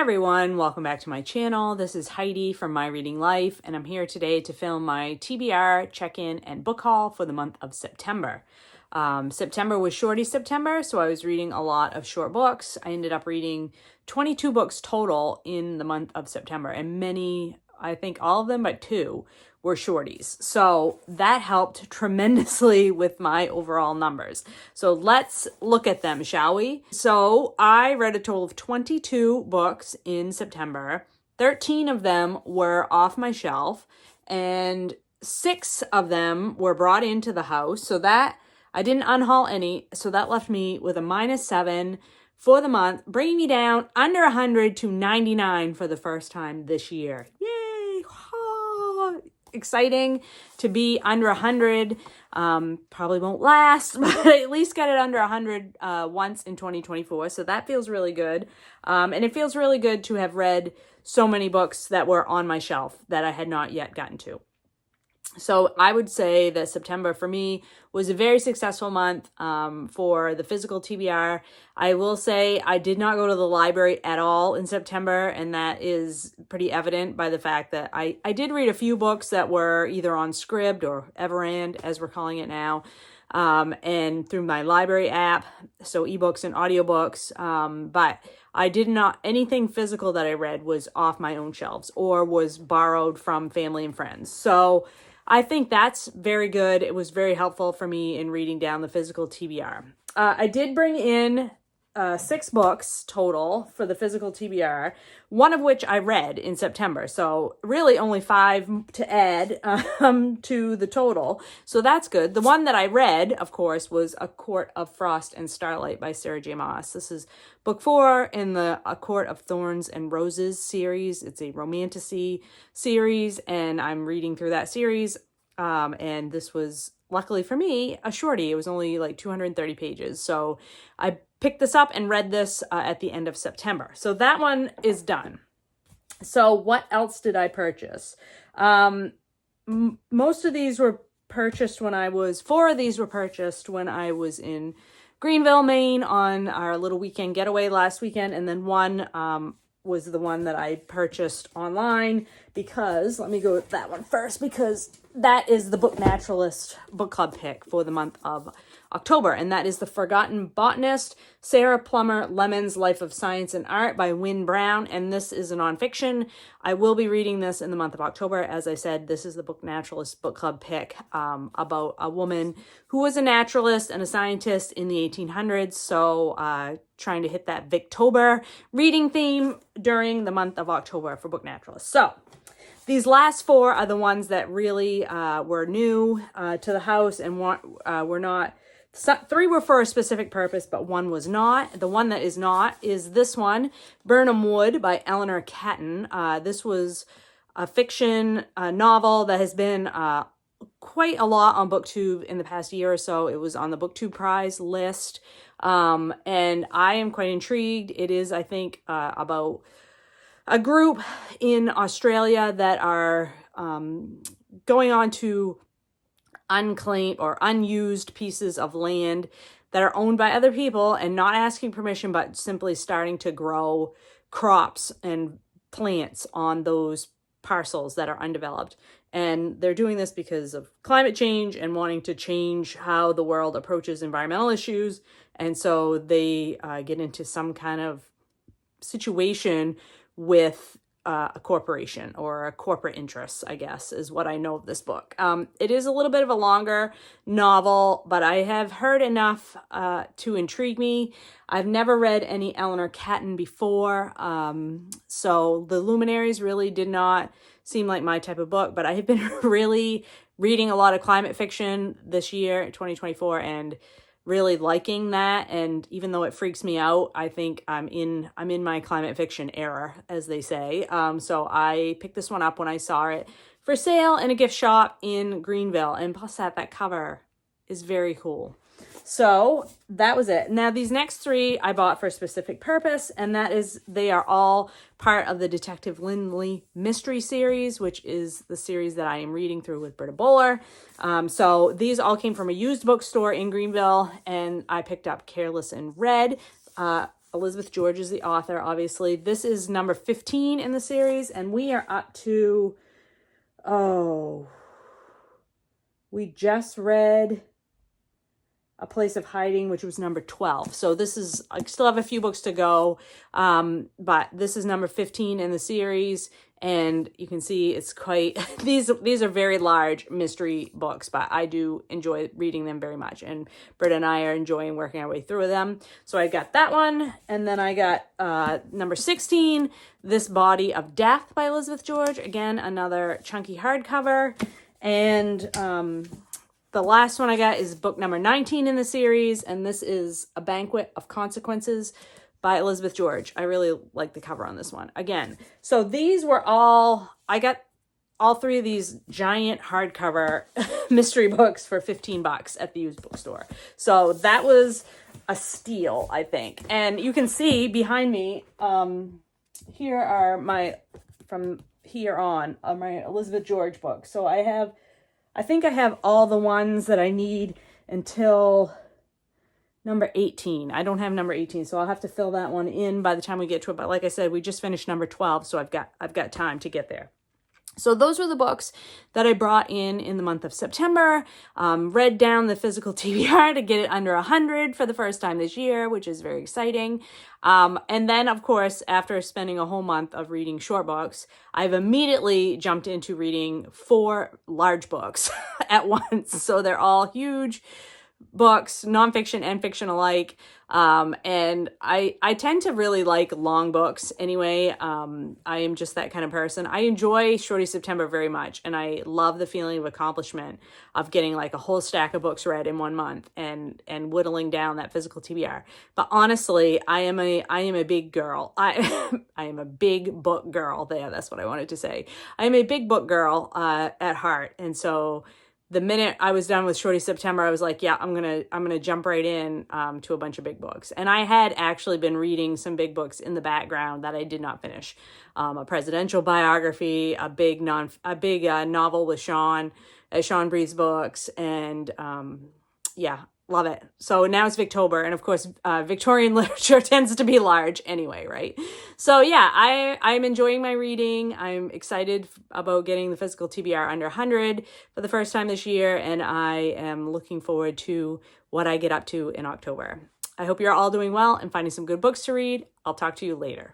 everyone, welcome back to my channel. This is Heidi from My Reading Life, and I'm here today to film my TBR check-in and book haul for the month of September. September was shorty September, so I was reading a lot of short books. I ended up reading 22 books total in the month of September, and many, I think all of them but two, were shorties. So that helped tremendously with my overall numbers. So let's look at them, shall we? So I read a total of 22 books in September. 13 of them were off my shelf and 6 of them were brought into the house. So that I didn't unhaul any. So that left me with a -7 for the month, bringing me down under 100 to 99 for the first time this year. Yay! Oh, exciting to be under 100. Probably won't last, but I at least got it under 100 once in 2024. So that feels really good. And it feels really good to have read so many books that were on my shelf that I had not yet gotten to. So I would say that September for me was a very successful month for the physical TBR. I will say I did not go to the library at all in September, and that is pretty evident by the fact that I did read a few books that were either on Scribd or Everand, as we're calling it now, and through my library app, so ebooks and audiobooks, but I did not, anything physical that I read was off my own shelves or was borrowed from family and friends. So I think that's very good. It was very helpful for me in reading down the physical TBR. I did bring in 6 books total for the physical TBR, one of which I read in September. So really only 5 to add to the total. So that's good. The one that I read, of course, was A Court of Frost and Starlight by Sarah J. Maas. This is book 4 in the A Court of Thorns and Roses series. It's a romantasy series, and I'm reading through that series. And this was, luckily for me, a shorty. It was only like 230 pages. So I picked this up and read this at the end of September. So that one is done. So what else did I purchase? Most of these were purchased when I was, 4 of these were purchased when I was in Greenville, Maine on our little weekend getaway last weekend. And then one was the one that I purchased online because, let me go with that one first, because that is the Book Naturalist book club pick for the month of October, and that is The Forgotten Botanist, Sarah Plummer Lemon's Life of Science and Art by Wynne Brown, and this is a nonfiction. I will be reading this in the month of October. As I said, this is the Book Naturalist book club pick about a woman who was a naturalist and a scientist in the 1800s, so trying to hit that Victober reading theme during the month of October for Book Naturalist. So these last 4 are the ones that really were new to the house and were not. 3 were for a specific purpose, but 1 was not. The one that is not is this one, Birnam Wood by Eleanor Catton. This was a fiction novel that has been quite a lot on BookTube in the past year or so. It was on the BookTube prize list, and I am quite intrigued. It is, I think, about a group in Australia that are going on to unclaimed or unused pieces of land that are owned by other people and not asking permission, but simply starting to grow crops and plants on those parcels that are undeveloped. And they're doing this because of climate change and wanting to change how the world approaches environmental issues. And so they get into some kind of situation with a corporation or a corporate interest, I guess, is what I know of this book. It is a little bit of a longer novel, but I have heard enough to intrigue me. I've never read any Eleanor Catton before, so The Luminaries really did not seem like my type of book, but I have been really reading a lot of climate fiction this year, 2024, and really liking that. And even though it freaks me out, I think I'm in my climate fiction era, as they say. So I picked this one up when I saw it for sale in a gift shop in Greenville. And plus that cover is very cool. So that was it. Now, these next 3 I bought for a specific purpose, and that is they are all part of the Detective Lindley Mystery Series, which is the series that I am reading through with Britta Bowler. So these all came from a used bookstore in Greenville, and I picked up Careless in Red. Elizabeth George is the author, obviously. This is number 15 in the series, and we are up to, we just read A Place of Hiding, which was number 12. So this is, I still have a few books to go, but this is number 15 in the series, and you can see it's quite, these are very large mystery books, but I do enjoy reading them very much, and Britta and I are enjoying working our way through them. So I got that one, and then I got number 16, This Body of Death by Elizabeth George. Again, another chunky hardcover, and the last one I got is book number 19 in the series, and this is A Banquet of Consequences by Elizabeth George. I really like the cover on this one. Again, so these were all, I got all three of these giant hardcover mystery books for $15 at the used bookstore. So that was a steal, I think. And you can see behind me, here are my, from here on, my Elizabeth George books. So I think I have all the ones that I need until number 18. I don't have number 18, so I'll have to fill that one in by the time we get to it. But like I said, we just finished number 12, so I've got time to get there. So those were the books that I brought in the month of September. Read down the physical TBR to get it under 100 for the first time this year, which is very exciting. And then, of course, after spending a whole month of reading short books, I've immediately jumped into reading 4 large books at once. So they're all huge books, nonfiction and fiction alike. And I tend to really like long books anyway. I am just that kind of person. I enjoy Shorty September very much, and I love the feeling of accomplishment of getting like a whole stack of books read in 1 month and whittling down that physical TBR. But honestly, I am a big girl. I am a big book girl. That's what I wanted to say. I am a big book girl at heart, and so the minute I was done with Shorty September, I was like, yeah, I'm gonna jump right in to a bunch of big books. And I had actually been reading some big books in the background that I did not finish. A presidential biography, a big novel with Sean Breeze's books, and yeah, love it. So now it's Victober, and of course, Victorian literature tends to be large anyway, right? So yeah, I'm enjoying my reading. I'm excited about getting the physical TBR under 100 for the first time this year, and I am looking forward to what I get up to in October. I hope you're all doing well and finding some good books to read. I'll talk to you later.